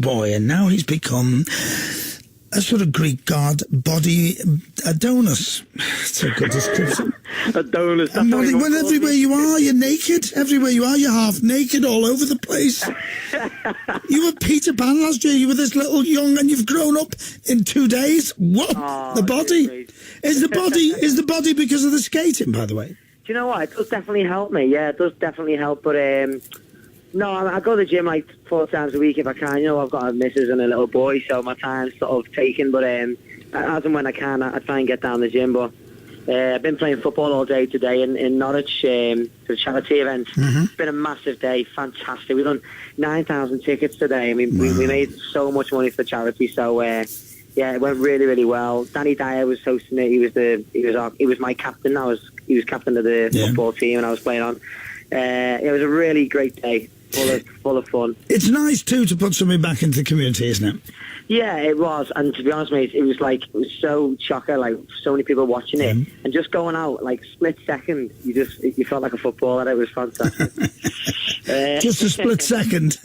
boy, and now he's become a sort of Greek god, body Adonis. It's a good description. Adonis. Well, everywhere you are, you're naked. Everywhere you are, you're half naked all over the place. You were Peter Pan last year. You were this little young, and you've grown up in 2 days. What? The body is the body because of the skating, by the way. Do you know what? It does definitely help me. Yeah, it does definitely help. But no, I go to the gym like 4 times a week if I can. You know, I've got a missus and a little boy, so my time's sort of taken. But as and when I can, I try and get down the gym. But I've been playing football all day today in Norwich for a charity event. It's been a massive day, fantastic. We've done 9,000 tickets today. I mean, we made so much money for charity. So yeah, it went really, really well. Danny Dyer was hosting it. He was my captain. He was captain of the football team, and I was playing on. It was a really great day. Full of fun. It's nice too to put something back into the community, isn't it? Yeah, it was. And to be honest, mate, it was so chocker, like so many people watching it, and just going out like split second. You felt like a footballer. It was fantastic. Just a split second.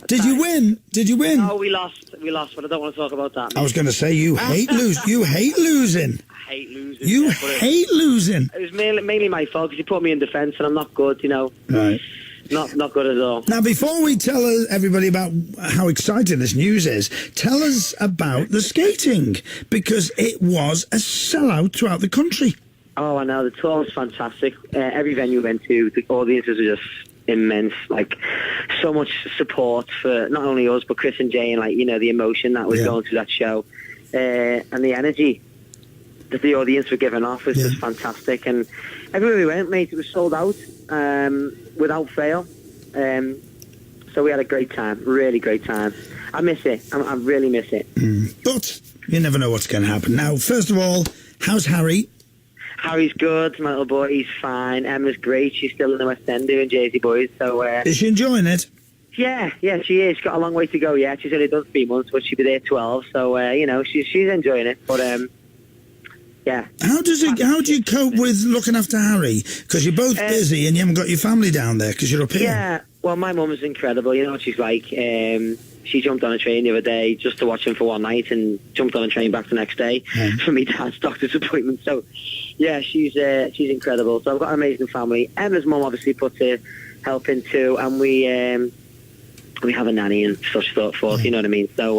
Did you win? No, we lost. But I don't want to talk about that. I was going to say you hate losing. You hate losing. I hate losing. You hate losing. It was mainly my fault because he put me in defence, and I'm not good. You know. Right. Not good at all. Now, before we tell everybody about how exciting this news is, tell us about the skating, because it was a sellout throughout the country. Oh, I know. The tour was fantastic. Every venue we went to, the audiences were just immense. Like, so much support for not only us, but Chris and Jay, and, like, you know, the emotion that was going through that show. And the energy that the audience were giving off was just fantastic. And everywhere we went, mate, it was sold out. Without fail. So we had a great time, really great time. I miss it. I really miss it. But you never know what's going to happen. Now, first of all, how's Harry? Harry's good. My little boy, he's fine. Emma's great. She's still in the West End doing Jersey Boys. So is she enjoying it? Yeah, she is. She's got a long way to go yet. She's only done 3 months, but she'll be there 12. So, you know, she's enjoying it. But, yeah. How do you cope with looking after Harry? Because you're both busy and you haven't got your family down there because you're up here. Yeah, well, my mum is incredible. You know what she's like. She jumped on a train the other day just to watch him for one night and jumped on a train back the next day for me dad's doctor's appointment. So, yeah, she's incredible. So I've got an amazing family. Emma's mum obviously puts her help in too, and we have a nanny and such forth, you know what I mean? So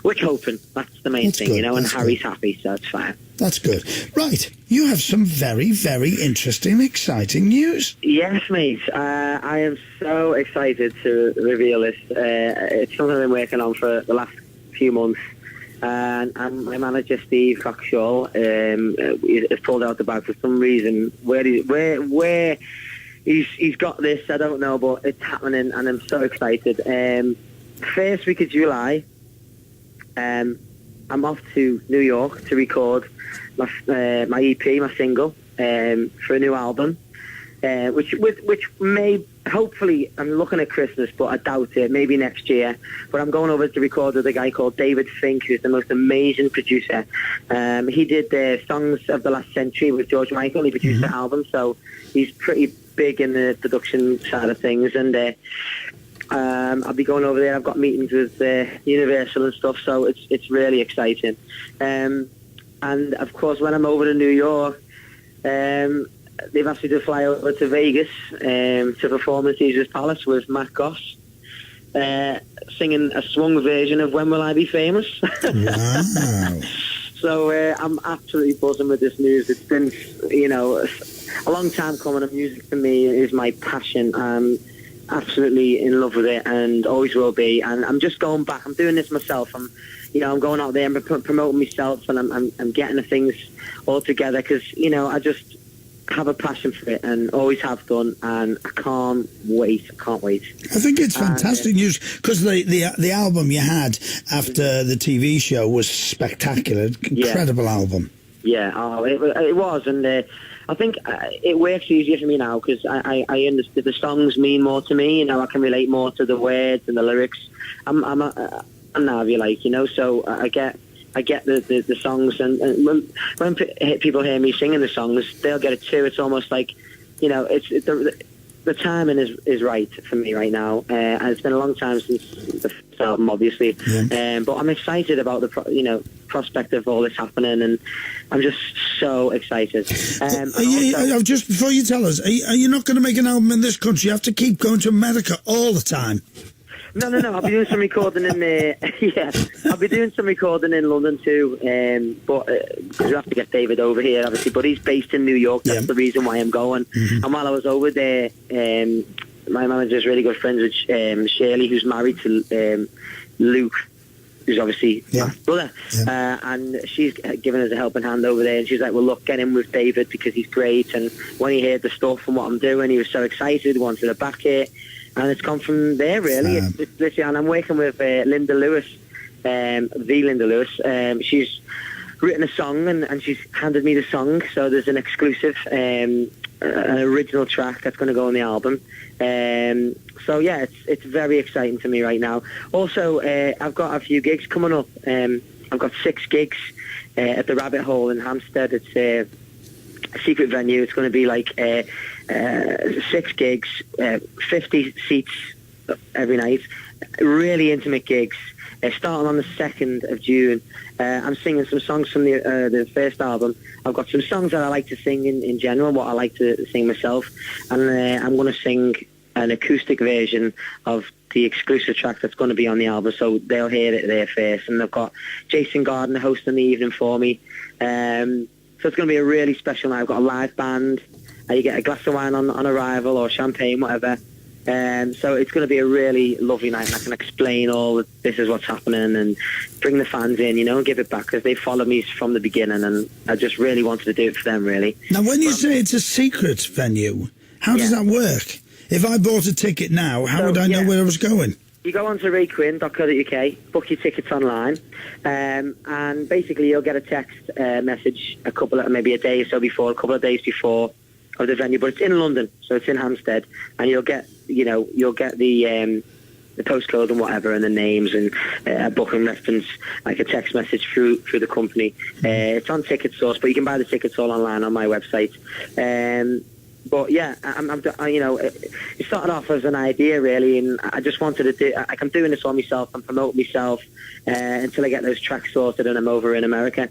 we're coping. That's the main thing, good. You know, and Harry's happy, so it's fine. That's good. Right, you have some very, very interesting, exciting news. Yes, mate. I am so excited to reveal this. It's something I've been working on for the last few months. And my manager, Steve Cockshaw, has pulled out the bag for some reason. Where he's got this, I don't know, but it's happening, and I'm so excited. First week of July, I'm off to New York to record my EP, my single, for a new album, which may, hopefully, I'm looking at Christmas, but I doubt it, maybe next year. But I'm going over to record with a guy called David Fink, who's the most amazing producer. He did the Songs of the Last Century with George Michael. He produced the album, so he's pretty big in the production side of things. And I'll be going over there. I've got meetings with Universal and stuff, so it's really exciting. And of course, when I'm over to New York, they've asked me to fly over to Vegas to perform at Caesar's Palace with Matt Goss, singing a swung version of "When Will I Be Famous." Wow. So I'm absolutely buzzing with this news. It's been, you know, a long time coming. And music for me is my passion. I'm absolutely in love with it and always will be. And I'm just going back. I'm doing this myself. I'm going out there and promoting myself, and I'm getting the things all together because, you know, I just have a passion for it and always have done, and I can't wait. I think it's fantastic news because the album you had after the TV show was spectacular. Incredible album. Yeah, it was, and I think it works easier for me now because I understand the songs mean more to me. You know, I can relate more to the words and the lyrics. I'm now, if you like, you know, so I get the songs, and when people hear me singing the songs, they'll get it too. It's almost like, you know, the timing is right for me right now, and it's been a long time since the first album, obviously. Yeah. But I'm excited about the prospect of all this happening, and I'm just so excited. Just before you tell us, are you not going to make an album in this country? You have to keep going to America all the time. No. I'll be doing some recording in I'll be doing some recording in London too. But we have to get David over here, obviously. But he's based in New York. That's the reason why I'm going. Mm-hmm. And while I was over there, my manager's really good friends with Shirley, who's married to Luke, who's obviously my brother. Yeah. And she's given us a helping hand over there. And she's like, well, look, get in with David because he's great. And when he heard the stuff and what I'm doing, he was so excited, wanted to back it. And it's come from there, really. It's literally, and I'm working with Linda Lewis, the Linda Lewis. She's written a song and she's handed me the song. So there's an exclusive, an original track that's going to go on the album. So yeah, it's very exciting to me right now. Also, I've got a few gigs coming up. I've got 6 gigs at the Rabbit Hole in Hampstead. It's a secret venue. It's going to be like 6 gigs, 50 seats every night, really intimate gigs, starting on the 2nd of June. I'm singing some songs from the first album. I've got some songs that I like to sing in general, what I like to sing myself, and I'm going to sing an acoustic version of the exclusive track that's going to be on the album, so they'll hear it there first. And I've got Jason Gardner hosting the evening for me. So it's going to be a really special night. I've got a live band. You get a glass of wine on arrival, or champagne, whatever. So it's going to be a really lovely night, and I can explain all this is what's happening and bring the fans in, and give it back, because they followed me from the beginning, and I just really wanted to do it for them, really. Now, when you say it's a secret venue, how does that work? If I bought a ticket now, how would I know where I was going? You go onto rqppe.co.uk, book your tickets online, and basically you'll get a text message maybe a day or so before, a couple of days before of the venue. But it's in London, so it's in Hampstead, and you'll get the postcode and whatever, and the names, and a booking reference, like a text message through the company. It's on Ticket Source, but you can buy the tickets all online on my website. But yeah, it started off as an idea, really, and I just wanted to do. I'm doing this all myself. I'm promoting myself until I get those tracks sorted and I'm over in America.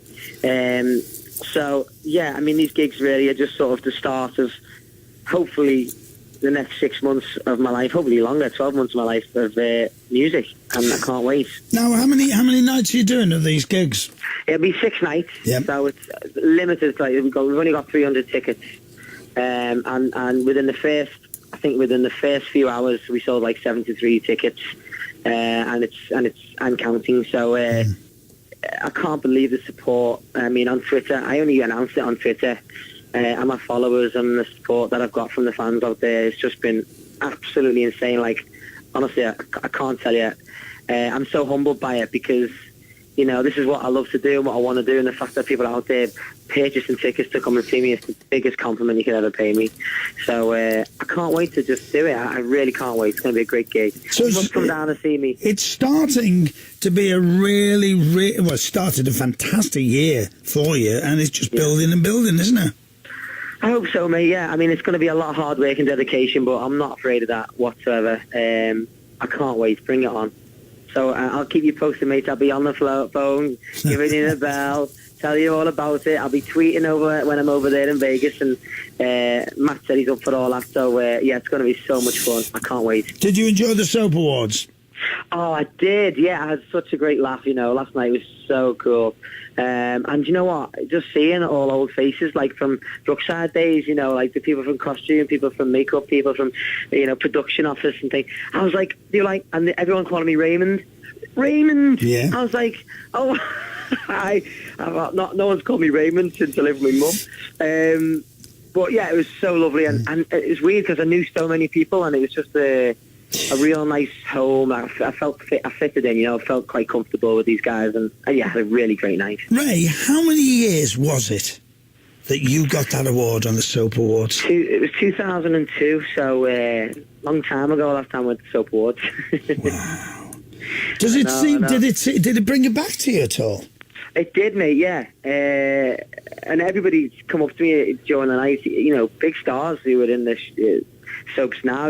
So yeah, I mean, these gigs really are just sort of the start of hopefully the next 6 months of my life, hopefully longer, 12 months of my life of music, and I can't wait. Now, how many nights are you doing of these gigs? It'll be 6 nights, so it's limited. Like we've only got 300 tickets. And within the first few hours, we sold like 73 tickets, and counting. So I can't believe the support. I mean, on Twitter, I only announced it on Twitter, and my followers and the support that I've got from the fans out there, it's just been absolutely insane. Like, honestly, I can't tell you. I'm so humbled by it, because this is what I love to do and what I want to do, and the fact that people out there purchasing tickets to come and see me is the biggest compliment you could ever pay me. So I can't wait to just do it. I really can't wait. It's going to be a great gig. So you must come down and see me. It's starting to be a it started a fantastic year for you, and it's just building and building, isn't it? I hope so, mate. Yeah, I mean, it's going to be a lot of hard work and dedication, but I'm not afraid of that whatsoever. I can't wait. Bring it on. So I'll keep you posted, mate. I'll be on the phone, giving you a bell, tell you all about it. I'll be tweeting over when I'm over there in Vegas, and Matt said he's up for all that. So, yeah, it's going to be so much fun. I can't wait. Did you enjoy the Soap Awards? Oh, I did. Yeah, I had such a great laugh, Last night was so cool. And you know what? Just seeing all old faces, like from Brookside days, like the people from costume, people from makeup, people from, production office and things. I was like, and everyone calling me Raymond. Yeah. I was like, oh, no one's called me Raymond since I lived with my mum. But yeah, it was so lovely, and it was weird because I knew so many people, and it was just a real nice home. I felt I fitted in, I felt quite comfortable with these guys, and yeah, had a really great night. Ray, how many years was it that you got that award on the Soap Awards? It was 2002, so long time ago. Last time I went to Soap Awards. Wow. Did it bring it back to you at all? It did, mate, yeah. And everybody's come up to me during the night, big stars who were in the soaps now,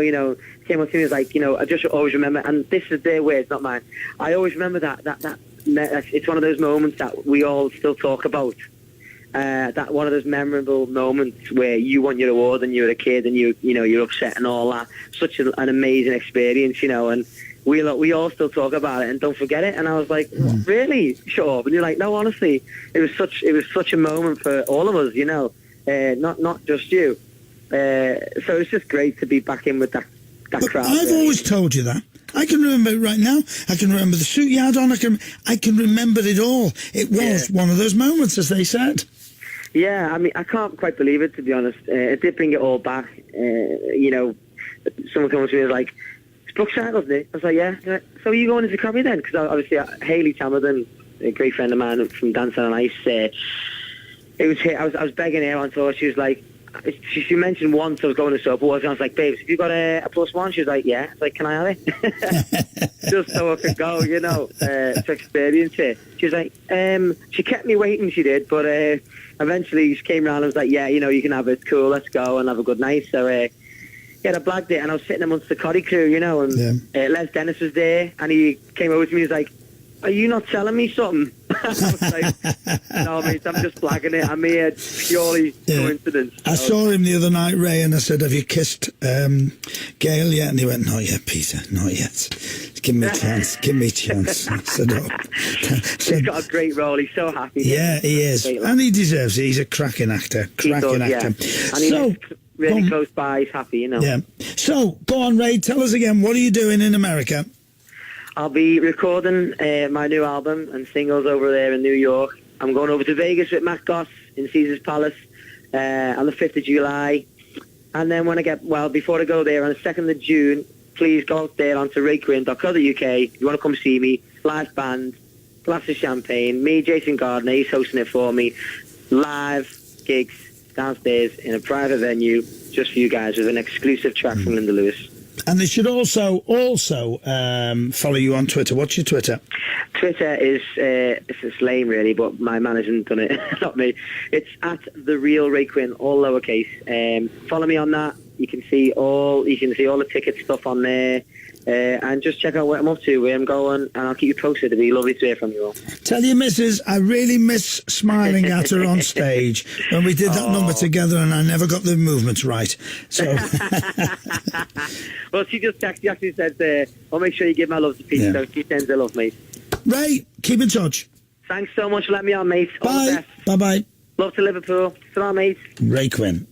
came up to me and was like, I just always remember, and this is their words, not mine. I always remember that it's one of those moments that we all still talk about. That one of those memorable moments where you won your award and you were a kid and you're upset and all that. Such an amazing experience, and we all still talk about it and don't forget it. And I was like, really? Sure. And you're like, no, honestly, it was such a moment for all of us, not just you. So it's just great to be back in with that crowd. I've always told you that. I can remember it right now. I can remember the suit you had on. I can remember it all. It was one of those moments, as they said. Yeah, I mean, I can't quite believe it, to be honest. It did bring it all back. Someone comes to me and was like, it's Brooks Cycles, isn't it? I was like, yeah. So are you going into comedy then? Because obviously, Hayley Tamerton, a great friend of mine from Dancing on Ice, it was her. I was begging her on tour. She was like, she mentioned once I was going to soap awards, and I was like, babes, have you got a +1? She was like, yeah. I was like, can I have it? Just so I could go, to experience it. She was like, she kept me waiting, she did, but eventually she came around and was like, yeah, you can have it, cool, let's go and have a good night. So, I blagged it, and I was sitting amongst the Coddy crew, and Les Dennis was there, and he came over to me, he was like, are you not telling me something? I was like, no, mate, I'm just blagging it. I'm here purely coincidence. I saw him the other night, Ray, and I said, have you kissed Gail yet? And he went, not yet, Peter, not yet. Give me a chance, give me a chance. I said, no. He's got a great role. He's so happy. Yeah, he is. And he deserves it. He's a cracking actor. Cracking actor. Yeah. And he's really close by. He's happy, Yeah. So, go on, Ray, tell us again, what are you doing in America? I'll be recording my new album and singles over there in New York. I'm going over to Vegas with Matt Goss in Caesars Palace on the 5th of July. And then before I go there on the 2nd of June, please go out there onto Rqppe.co.uk. If you want to come see me, live band, glass of champagne, me, Jason Gardner, he's hosting it for me. Live gigs downstairs in a private venue just for you guys with an exclusive track from Linda Lewis. And they should also follow you on Twitter. What's your Twitter? Twitter is it's lame really, but my manager's done it, not me. It's at The Real Rqppe, all lowercase. Follow me on that. You can see all the ticket stuff on there. And just check out what I'm up to, where I'm going, and I'll keep you posted. It'll be lovely to hear from you all. Tell your missus I really miss smiling at her on stage when we did that number together, and I never got the movements right. So, well, she just actually said, "I'll make sure you give my love to Pete." Yeah. So she sends her love, mate. Ray, keep in touch. Thanks so much for letting me on, mate. Bye. Bye. Bye. Love to Liverpool. Salam, mate. Rqppe.